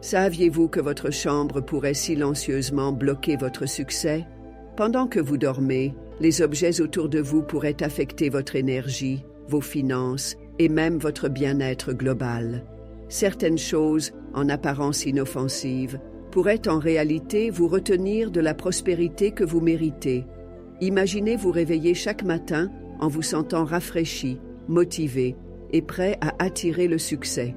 Saviez-vous que votre chambre pourrait silencieusement bloquer votre succès? Pendant que vous dormez, les objets autour de vous pourraient affecter votre énergie, vos finances et même votre bien-être global. Certaines choses, en apparence inoffensives, pourraient en réalité vous retenir de la prospérité que vous méritez. Imaginez vous réveiller chaque matin en vous sentant rafraîchi, motivé et prêt à attirer le succès.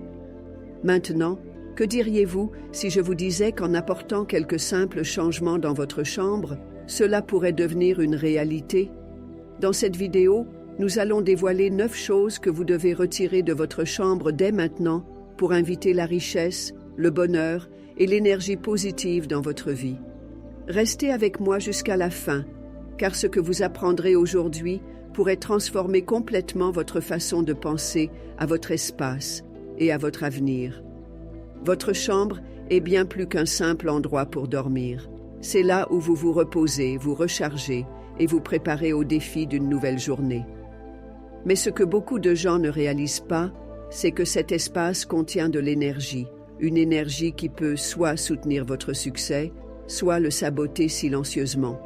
Maintenant, que diriez-vous si je vous disais qu'en apportant quelques simples changements dans votre chambre, cela pourrait devenir une réalité? Dans cette vidéo, nous allons dévoiler 9 choses que vous devez retirer de votre chambre dès maintenant pour inviter la richesse, le bonheur et l'énergie positive dans votre vie. Restez avec moi jusqu'à la fin, car ce que vous apprendrez aujourd'hui pourrait transformer complètement votre façon de penser à votre espace et à votre avenir. Votre chambre est bien plus qu'un simple endroit pour dormir. C'est là où vous vous reposez, vous rechargez et vous préparez au défi d'une nouvelle journée. Mais ce que beaucoup de gens ne réalisent pas, c'est que cet espace contient de l'énergie, une énergie qui peut soit soutenir votre succès, soit le saboter silencieusement.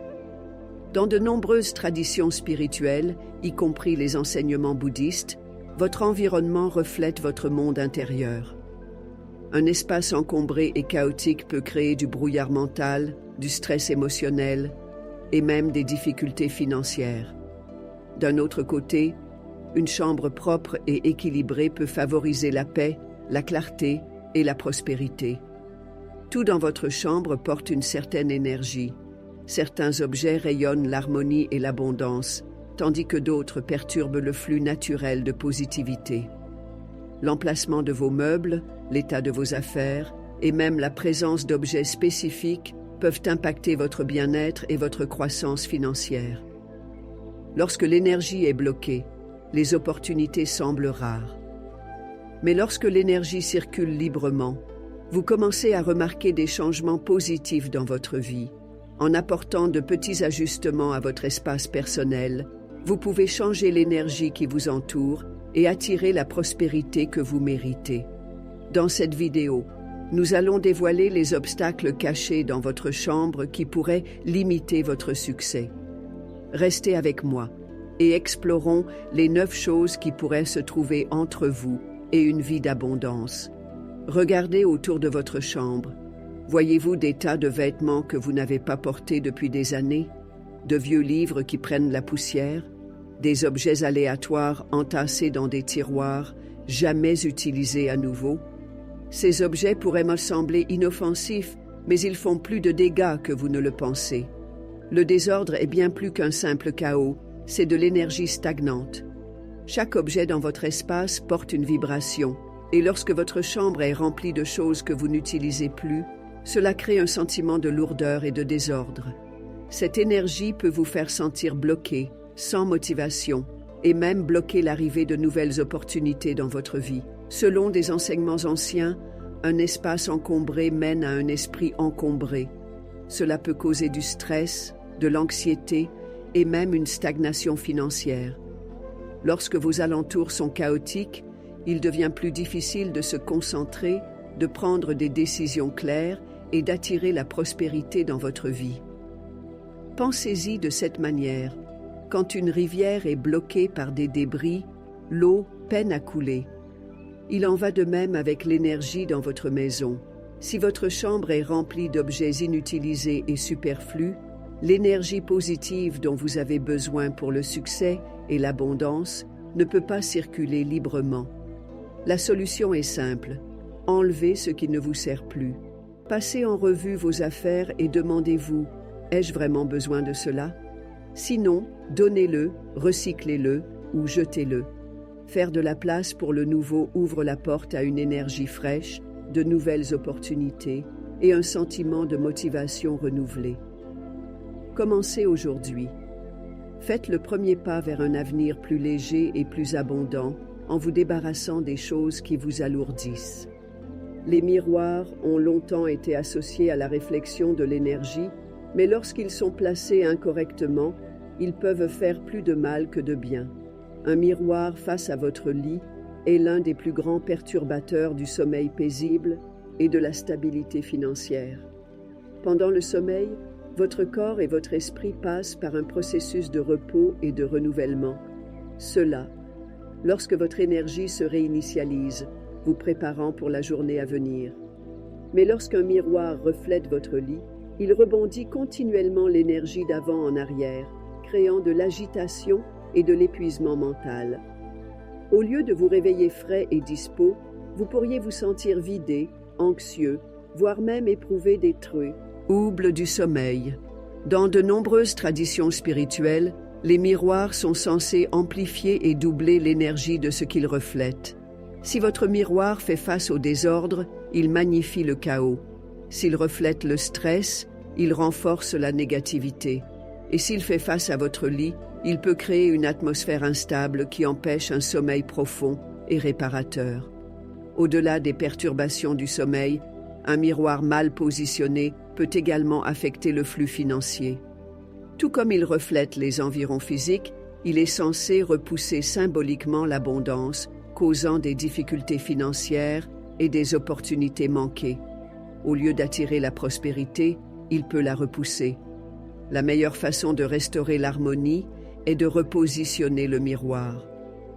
Dans de nombreuses traditions spirituelles, y compris les enseignements bouddhistes, votre environnement reflète votre monde intérieur. Un espace encombré et chaotique peut créer du brouillard mental, du stress émotionnel et même des difficultés financières. D'un autre côté, une chambre propre et équilibrée peut favoriser la paix, la clarté et la prospérité. Tout dans votre chambre porte une certaine énergie. Certains objets rayonnent l'harmonie et l'abondance, tandis que d'autres perturbent le flux naturel de positivité. L'emplacement de vos meubles, l'état de vos affaires et même la présence d'objets spécifiques peuvent impacter votre bien-être et votre croissance financière. Lorsque l'énergie est bloquée, les opportunités semblent rares. Mais lorsque l'énergie circule librement, vous commencez à remarquer des changements positifs dans votre vie. En apportant de petits ajustements à votre espace personnel, vous pouvez changer l'énergie qui vous entoure et attirer la prospérité que vous méritez. Dans cette vidéo, nous allons dévoiler les obstacles cachés dans votre chambre qui pourraient limiter votre succès. Restez avec moi et explorons les 9 choses qui pourraient se trouver entre vous et une vie d'abondance. Regardez autour de votre chambre. Voyez-vous des tas de vêtements que vous n'avez pas portés depuis des années? De vieux livres qui prennent la poussière? Des objets aléatoires entassés dans des tiroirs, jamais utilisés à nouveau? Ces objets pourraient me sembler inoffensifs, mais ils font plus de dégâts que vous ne le pensez. Le désordre est bien plus qu'un simple chaos, c'est de l'énergie stagnante. Chaque objet dans votre espace porte une vibration, et lorsque votre chambre est remplie de choses que vous n'utilisez plus, cela crée un sentiment de lourdeur et de désordre. Cette énergie peut vous faire sentir bloqué, sans motivation, et même bloquer l'arrivée de nouvelles opportunités dans votre vie. Selon des enseignements anciens, un espace encombré mène à un esprit encombré. Cela peut causer du stress, de l'anxiété et même une stagnation financière. Lorsque vos alentours sont chaotiques, il devient plus difficile de se concentrer, de prendre des décisions claires et d'attirer la prospérité dans votre vie. Pensez-y de cette manière. Quand une rivière est bloquée par des débris, l'eau peine à couler. Il en va de même avec l'énergie dans votre maison. Si votre chambre est remplie d'objets inutilisés et superflus, l'énergie positive dont vous avez besoin pour le succès et l'abondance ne peut pas circuler librement. La solution est simple. Enlevez ce qui ne vous sert plus. Passez en revue vos affaires et demandez-vous « Ai-je vraiment besoin de cela ?» Sinon, donnez-le, recyclez-le ou jetez-le. Faire de la place pour le nouveau ouvre la porte à une énergie fraîche, de nouvelles opportunités et un sentiment de motivation renouvelé. Commencez aujourd'hui. Faites le premier pas vers un avenir plus léger et plus abondant en vous débarrassant des choses qui vous alourdissent. Les miroirs ont longtemps été associés à la réflexion de l'énergie, mais lorsqu'ils sont placés incorrectement, ils peuvent faire plus de mal que de bien. Un miroir face à votre lit est l'un des plus grands perturbateurs du sommeil paisible et de la stabilité financière. Pendant le sommeil, votre corps et votre esprit passent par un processus de repos et de renouvellement. Cela, lorsque votre énergie se réinitialise, vous préparant pour la journée à venir. Mais lorsqu'un miroir reflète votre lit, il rebondit continuellement l'énergie d'avant en arrière, créant de l'agitation et de l'épuisement mental. Au lieu de vous réveiller frais et dispos, vous pourriez vous sentir vidé, anxieux, voire même éprouver des troubles du sommeil. Dans de nombreuses traditions spirituelles, les miroirs sont censés amplifier et doubler l'énergie de ce qu'ils reflètent. Si votre miroir fait face au désordre, il magnifie le chaos. S'il reflète le stress, il renforce la négativité. Et s'il fait face à votre lit, il peut créer une atmosphère instable qui empêche un sommeil profond et réparateur. Au-delà des perturbations du sommeil, un miroir mal positionné peut également affecter le flux financier. Tout comme il reflète les environs physiques, il est censé repousser symboliquement l'abondance, causant des difficultés financières et des opportunités manquées. Au lieu d'attirer la prospérité, il peut la repousser. La meilleure façon de restaurer l'harmonie est de repositionner le miroir.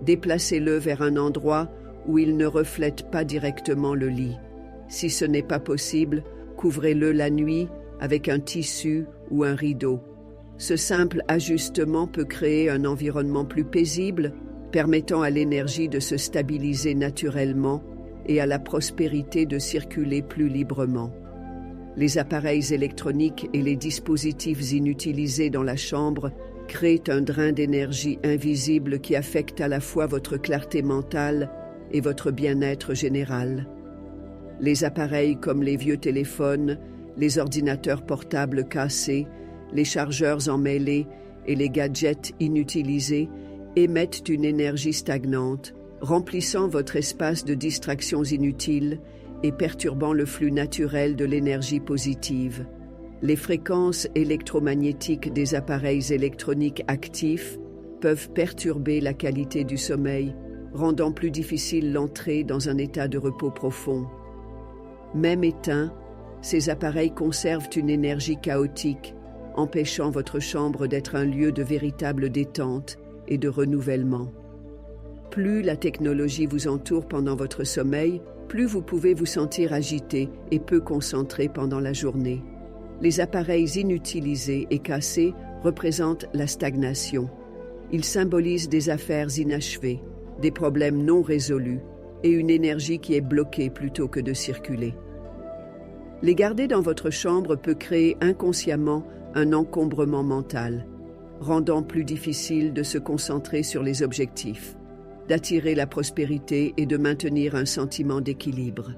Déplacez-le vers un endroit où il ne reflète pas directement le lit. Si ce n'est pas possible, couvrez-le la nuit avec un tissu ou un rideau. Ce simple ajustement peut créer un environnement plus paisible, permettant à l'énergie de se stabiliser naturellement et à la prospérité de circuler plus librement. Les appareils électroniques et les dispositifs inutilisés dans la chambre créent un drain d'énergie invisible qui affecte à la fois votre clarté mentale et votre bien-être général. Les appareils comme les vieux téléphones, les ordinateurs portables cassés, les chargeurs emmêlés et les gadgets inutilisés émettent une énergie stagnante, remplissant votre espace de distractions inutiles et perturbant le flux naturel de l'énergie positive. Les fréquences électromagnétiques des appareils électroniques actifs peuvent perturber la qualité du sommeil, rendant plus difficile l'entrée dans un état de repos profond. Même éteints, ces appareils conservent une énergie chaotique, empêchant votre chambre d'être un lieu de véritable détente et de renouvellement. Plus la technologie vous entoure pendant votre sommeil, plus vous pouvez vous sentir agité et peu concentré pendant la journée. Les appareils inutilisés et cassés représentent la stagnation. Ils symbolisent des affaires inachevées, des problèmes non résolus et une énergie qui est bloquée plutôt que de circuler. Les garder dans votre chambre peut créer inconsciemment un encombrement mental, rendant plus difficile de se concentrer sur les objectifs, d'attirer la prospérité et de maintenir un sentiment d'équilibre.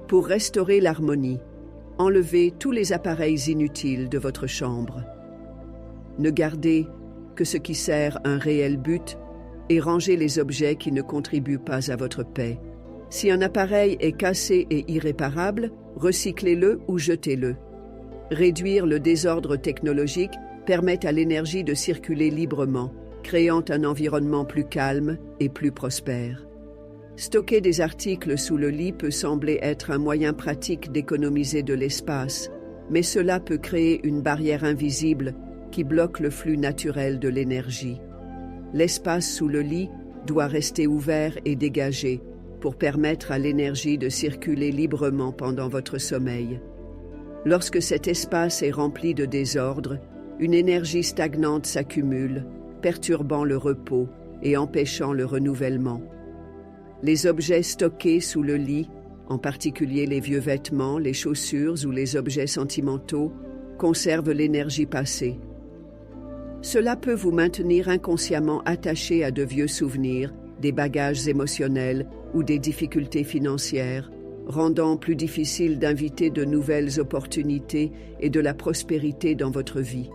Pour restaurer l'harmonie, enlevez tous les appareils inutiles de votre chambre. Ne gardez que ce qui sert un réel but et rangez les objets qui ne contribuent pas à votre paix. Si un appareil est cassé et irréparable, recyclez-le ou jetez-le. Réduire le désordre technologique permet à l'énergie de circuler librement, créant un environnement plus calme et plus prospère. Stocker des articles sous le lit peut sembler être un moyen pratique d'économiser de l'espace, mais cela peut créer une barrière invisible qui bloque le flux naturel de l'énergie. L'espace sous le lit doit rester ouvert et dégagé pour permettre à l'énergie de circuler librement pendant votre sommeil. Lorsque cet espace est rempli de désordre, une énergie stagnante s'accumule, perturbant le repos et empêchant le renouvellement. Les objets stockés sous le lit, en particulier les vieux vêtements, les chaussures ou les objets sentimentaux, conservent l'énergie passée. Cela peut vous maintenir inconsciemment attaché à de vieux souvenirs, des bagages émotionnels ou des difficultés financières, rendant plus difficile d'inviter de nouvelles opportunités et de la prospérité dans votre vie.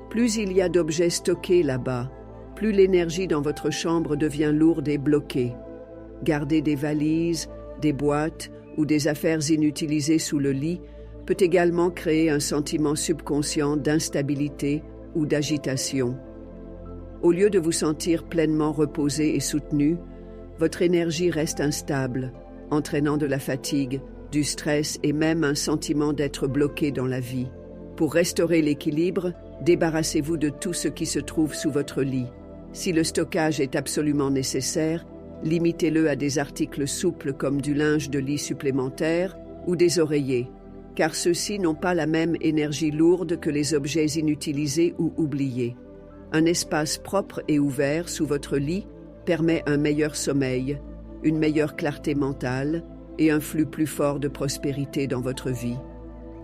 Plus il y a d'objets stockés là-bas, plus l'énergie dans votre chambre devient lourde et bloquée. Garder des valises, des boîtes ou des affaires inutilisées sous le lit peut également créer un sentiment subconscient d'instabilité ou d'agitation. Au lieu de vous sentir pleinement reposé et soutenu, votre énergie reste instable, entraînant de la fatigue, du stress et même un sentiment d'être bloqué dans la vie. Pour restaurer l'équilibre, débarrassez-vous de tout ce qui se trouve sous votre lit. Si le stockage est absolument nécessaire, limitez-le à des articles souples comme du linge de lit supplémentaire ou des oreillers, car ceux-ci n'ont pas la même énergie lourde que les objets inutilisés ou oubliés. Un espace propre et ouvert sous votre lit permet un meilleur sommeil, une meilleure clarté mentale et un flux plus fort de prospérité dans votre vie.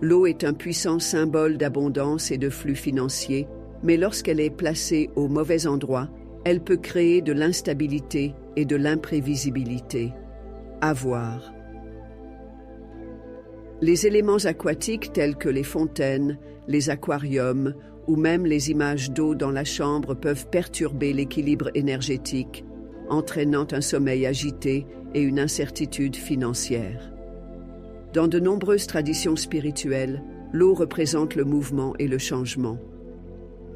L'eau est un puissant symbole d'abondance et de flux financiers, mais lorsqu'elle est placée au mauvais endroit, elle peut créer de l'instabilité et de l'imprévisibilité. À voir. Les éléments aquatiques tels que les fontaines, les aquariums ou même les images d'eau dans la chambre peuvent perturber l'équilibre énergétique, entraînant un sommeil agité et une incertitude financière. Dans de nombreuses traditions spirituelles, l'eau représente le mouvement et le changement.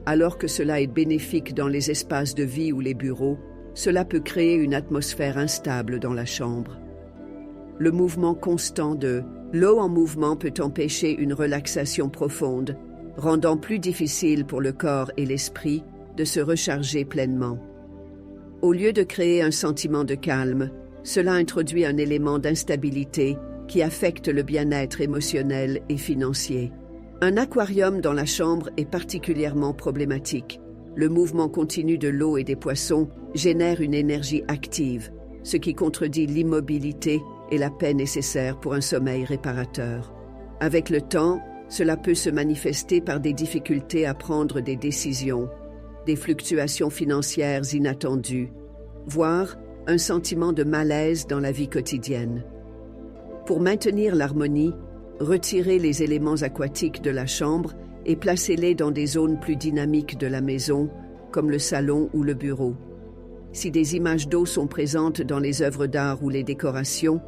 Alors que cela est bénéfique dans les espaces de vie ou les bureaux, cela peut créer une atmosphère instable dans la chambre. Le mouvement constant de l'eau en mouvement peut empêcher une relaxation profonde, rendant plus difficile pour le corps et l'esprit de se recharger pleinement. Au lieu de créer un sentiment de calme, cela introduit un élément d'instabilité qui affecte le bien-être émotionnel et financier. Un aquarium dans la chambre est particulièrement problématique. Le mouvement continu de l'eau et des poissons génère une énergie active, ce qui contredit l'immobilité et la paix nécessaires pour un sommeil réparateur. Avec le temps, cela peut se manifester par des difficultés à prendre des décisions, des fluctuations financières inattendues, voire un sentiment de malaise dans la vie quotidienne. Pour maintenir l'harmonie, retirez les éléments aquatiques de la chambre et placez-les dans des zones plus dynamiques de la maison, comme le salon ou le bureau. Si des images d'eau sont présentes dans les œuvres d'art ou les décorations,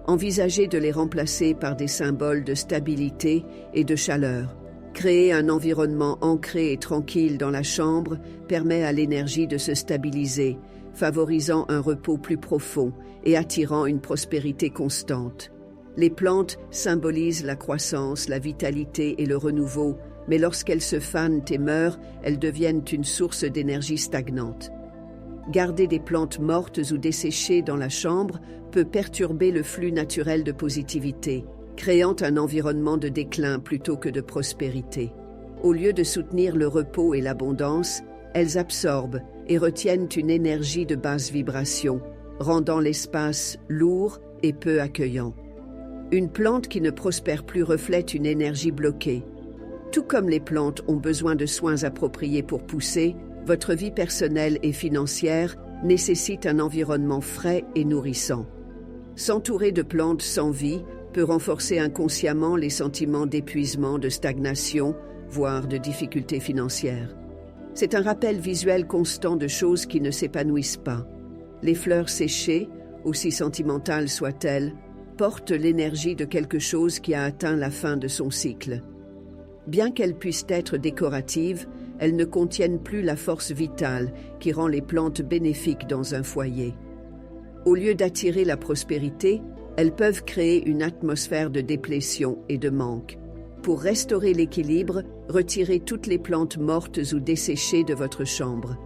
envisagez de les remplacer par des symboles de stabilité et de chaleur. Créer un environnement ancré et tranquille dans la chambre permet à l'énergie de se stabiliser, favorisant un repos plus profond et attirant une prospérité constante. Les plantes symbolisent la croissance, la vitalité et le renouveau, mais lorsqu'elles se fanent et meurent, elles deviennent une source d'énergie stagnante. Garder des plantes mortes ou desséchées dans la chambre peut perturber le flux naturel de positivité, créant un environnement de déclin plutôt que de prospérité. Au lieu de soutenir le repos et l'abondance, elles absorbent et retiennent une énergie de basse vibration, rendant l'espace lourd et peu accueillant. Une plante qui ne prospère plus reflète une énergie bloquée. Tout comme les plantes ont besoin de soins appropriés pour pousser, votre vie personnelle et financière nécessite un environnement frais et nourrissant. S'entourer de plantes sans vie peut renforcer inconsciemment les sentiments d'épuisement, de stagnation, voire de difficultés financières. C'est un rappel visuel constant de choses qui ne s'épanouissent pas. Les fleurs séchées, aussi sentimentales soient-elles, portent l'énergie de quelque chose qui a atteint la fin de son cycle. Bien qu'elles puissent être décoratives, elles ne contiennent plus la force vitale qui rend les plantes bénéfiques dans un foyer. Au lieu d'attirer la prospérité, elles peuvent créer une atmosphère de déplétion et de manque. Pour restaurer l'équilibre, retirez toutes les plantes mortes ou desséchées de votre chambre.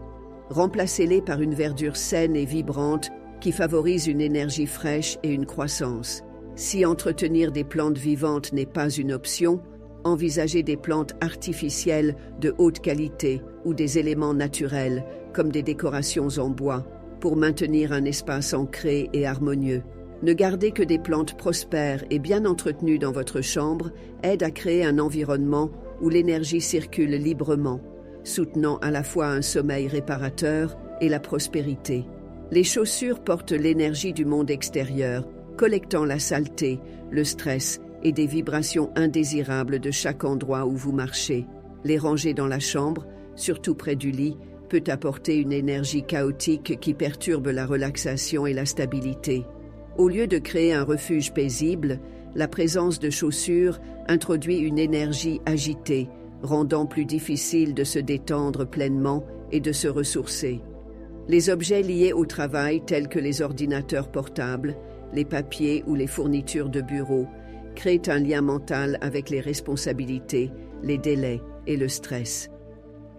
Remplacez-les par une verdure saine et vibrante qui favorise une énergie fraîche et une croissance. Si entretenir des plantes vivantes n'est pas une option, envisagez des plantes artificielles de haute qualité ou des éléments naturels, comme des décorations en bois, pour maintenir un espace ancré et harmonieux. Ne garder que des plantes prospères et bien entretenues dans votre chambre aide à créer un environnement où l'énergie circule librement, soutenant à la fois un sommeil réparateur et la prospérité. Les chaussures portent l'énergie du monde extérieur, collectant la saleté, le stress et des vibrations indésirables de chaque endroit où vous marchez. Les ranger dans la chambre, surtout près du lit, peut apporter une énergie chaotique qui perturbe la relaxation et la stabilité. Au lieu de créer un refuge paisible, la présence de chaussures introduit une énergie agitée, rendant plus difficile de se détendre pleinement et de se ressourcer. Les objets liés au travail tels que les ordinateurs portables, les papiers ou les fournitures de bureau, créent un lien mental avec les responsabilités, les délais et le stress.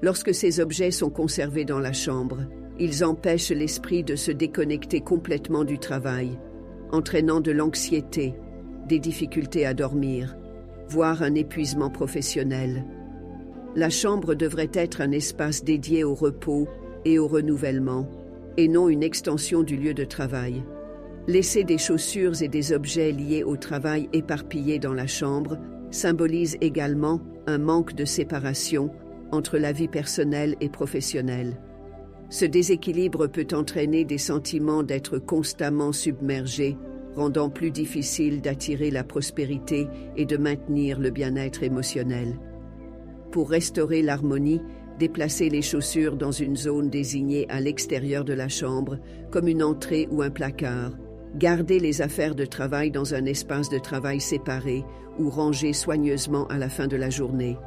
Lorsque ces objets sont conservés dans la chambre, ils empêchent l'esprit de se déconnecter complètement du travail, entraînant de l'anxiété, des difficultés à dormir, voire un épuisement professionnel. La chambre devrait être un espace dédié au repos et au renouvellement, et non une extension du lieu de travail. Laisser des chaussures et des objets liés au travail éparpillés dans la chambre symbolise également un manque de séparation entre la vie personnelle et professionnelle. Ce déséquilibre peut entraîner des sentiments d'être constamment submergé, rendant plus difficile d'attirer la prospérité et de maintenir le bien-être émotionnel. Pour restaurer l'harmonie, déplacez les chaussures dans une zone désignée à l'extérieur de la chambre, comme une entrée ou un placard. Gardez les affaires de travail dans un espace de travail séparé ou rangé soigneusement à la fin de la journée.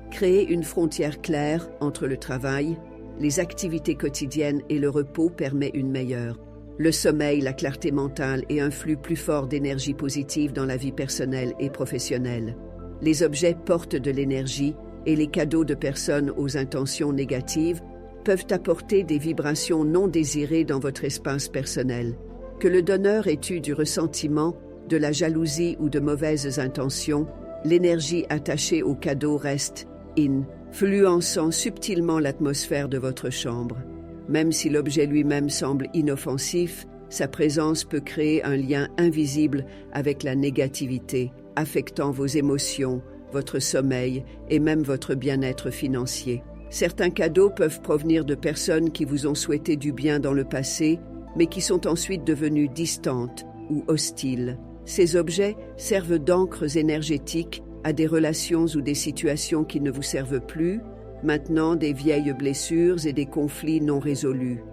Créer une frontière claire entre le travail, les activités quotidiennes et le repos permet une meilleure. Le sommeil, la clarté mentale et un flux plus fort d'énergie positive dans la vie personnelle et professionnelle. Les objets portent de l'énergie et les cadeaux de personnes aux intentions négatives peuvent apporter des vibrations non désirées dans votre espace personnel. Que le donneur ait eu du ressentiment, de la jalousie ou de mauvaises intentions, l'énergie attachée au cadeau reste influençant subtilement l'atmosphère de votre chambre. Même si l'objet lui-même semble inoffensif, sa présence peut créer un lien invisible avec la négativité, affectant vos émotions, votre sommeil et même votre bien-être financier. Certains cadeaux peuvent provenir de personnes qui vous ont souhaité du bien dans le passé, mais qui sont ensuite devenues distantes ou hostiles. Ces objets servent d'encres énergétiques à des relations ou des situations qui ne vous servent plus, maintenant des vieilles blessures et des conflits non résolus.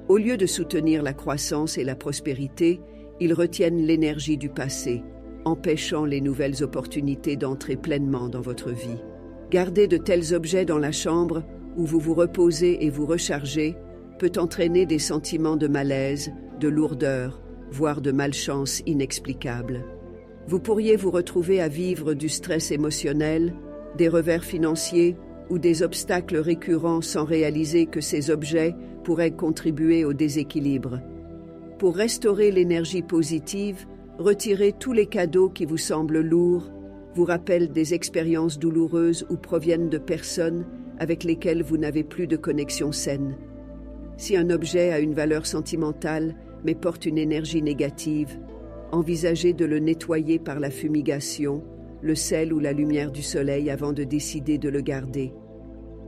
Au lieu de soutenir la croissance et la prospérité, ils retiennent l'énergie du passé, empêchant les nouvelles opportunités d'entrer pleinement dans votre vie. Garder de tels objets dans la chambre où vous vous reposez et vous rechargez peut entraîner des sentiments de malaise, de lourdeur, voire de malchance inexplicable. Vous pourriez vous retrouver à vivre du stress émotionnel, des revers financiers ou des obstacles récurrents sans réaliser que ces objets pourraient contribuer au déséquilibre. Pour restaurer l'énergie positive, retirez tous les cadeaux qui vous semblent lourds, vous rappellent des expériences douloureuses ou proviennent de personnes avec lesquelles vous n'avez plus de connexion saine. Si un objet a une valeur sentimentale mais porte une énergie négative, envisagez de le nettoyer par la fumigation, le sel ou la lumière du soleil avant de décider de le garder.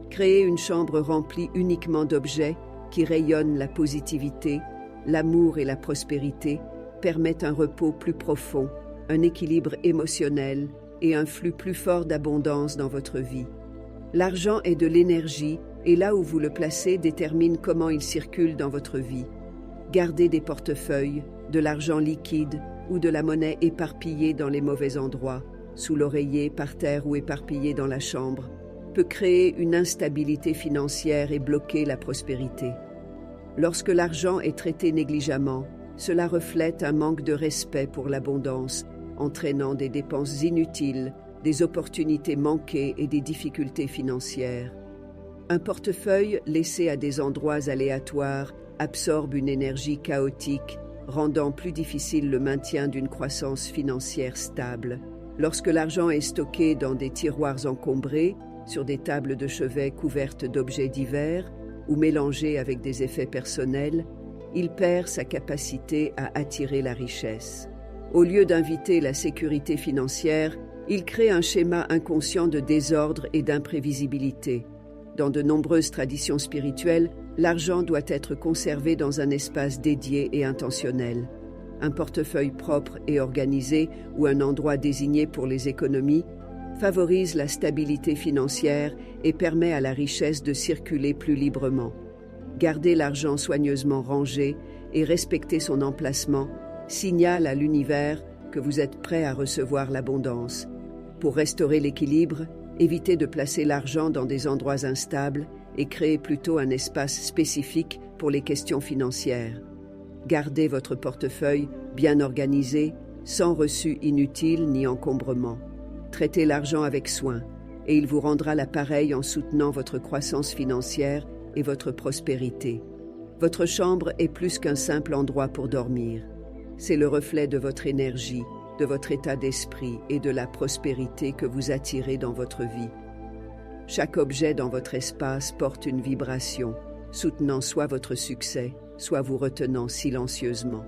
Créez une chambre remplie uniquement d'objets qui rayonnent la positivité, l'amour et la prospérité, permettent un repos plus profond, un équilibre émotionnel et un flux plus fort d'abondance dans votre vie. L'argent est de l'énergie et là où vous le placez détermine comment il circule dans votre vie. Gardez des portefeuilles, de l'argent liquide ou de la monnaie éparpillée dans les mauvais endroits, sous l'oreiller, par terre ou éparpillée dans la chambre, peut créer une instabilité financière et bloquer la prospérité. Lorsque l'argent est traité négligemment, cela reflète un manque de respect pour l'abondance, entraînant des dépenses inutiles, des opportunités manquées et des difficultés financières. Un portefeuille laissé à des endroits aléatoires absorbe une énergie chaotique, rendant plus difficile le maintien d'une croissance financière stable. Lorsque l'argent est stocké dans des tiroirs encombrés, sur des tables de chevet couvertes d'objets divers ou mélangé avec des effets personnels, il perd sa capacité à attirer la richesse. Au lieu d'inviter la sécurité financière, il crée un schéma inconscient de désordre et d'imprévisibilité. Dans de nombreuses traditions spirituelles, l'argent doit être conservé dans un espace dédié et intentionnel. Un portefeuille propre et organisé ou un endroit désigné pour les économies favorise la stabilité financière et permet à la richesse de circuler plus librement. Garder l'argent soigneusement rangé et respecter son emplacement signale à l'univers que vous êtes prêt à recevoir l'abondance. Pour restaurer l'équilibre, évitez de placer l'argent dans des endroits instables et créez plutôt un espace spécifique pour les questions financières. Gardez votre portefeuille bien organisé, sans reçu inutile ni encombrement. Traitez l'argent avec soin, et il vous rendra l'appareil en soutenant votre croissance financière et votre prospérité. Votre chambre est plus qu'un simple endroit pour dormir. C'est le reflet de votre énergie, de votre état d'esprit et de la prospérité que vous attirez dans votre vie. Chaque objet dans votre espace porte une vibration, soutenant soit votre succès, soit vous retenant silencieusement.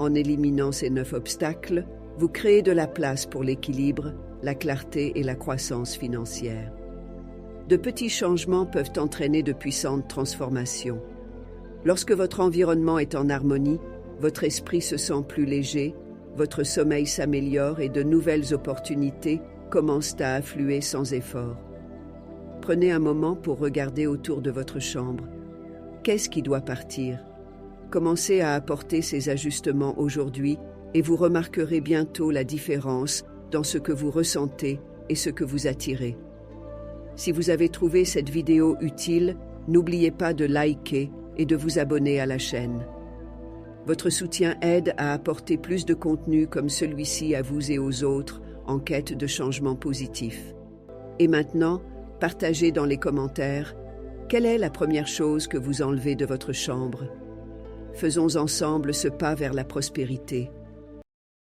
En éliminant ces 9 obstacles, vous créez de la place pour l'équilibre, la clarté et la croissance financière. De petits changements peuvent entraîner de puissantes transformations. Lorsque votre environnement est en harmonie, votre esprit se sent plus léger, votre sommeil s'améliore et de nouvelles opportunités commencent à affluer sans effort. Prenez un moment pour regarder autour de votre chambre. Qu'est-ce qui doit partir? Commencez à apporter ces ajustements aujourd'hui et vous remarquerez bientôt la différence dans ce que vous ressentez et ce que vous attirez. Si vous avez trouvé cette vidéo utile, n'oubliez pas de liker et de vous abonner à la chaîne. Votre soutien aide à apporter plus de contenu comme celui-ci à vous et aux autres en quête de changements positifs. Et maintenant, partagez dans les commentaires quelle est la première chose que vous enlevez de votre chambre. Faisons ensemble ce pas vers la prospérité.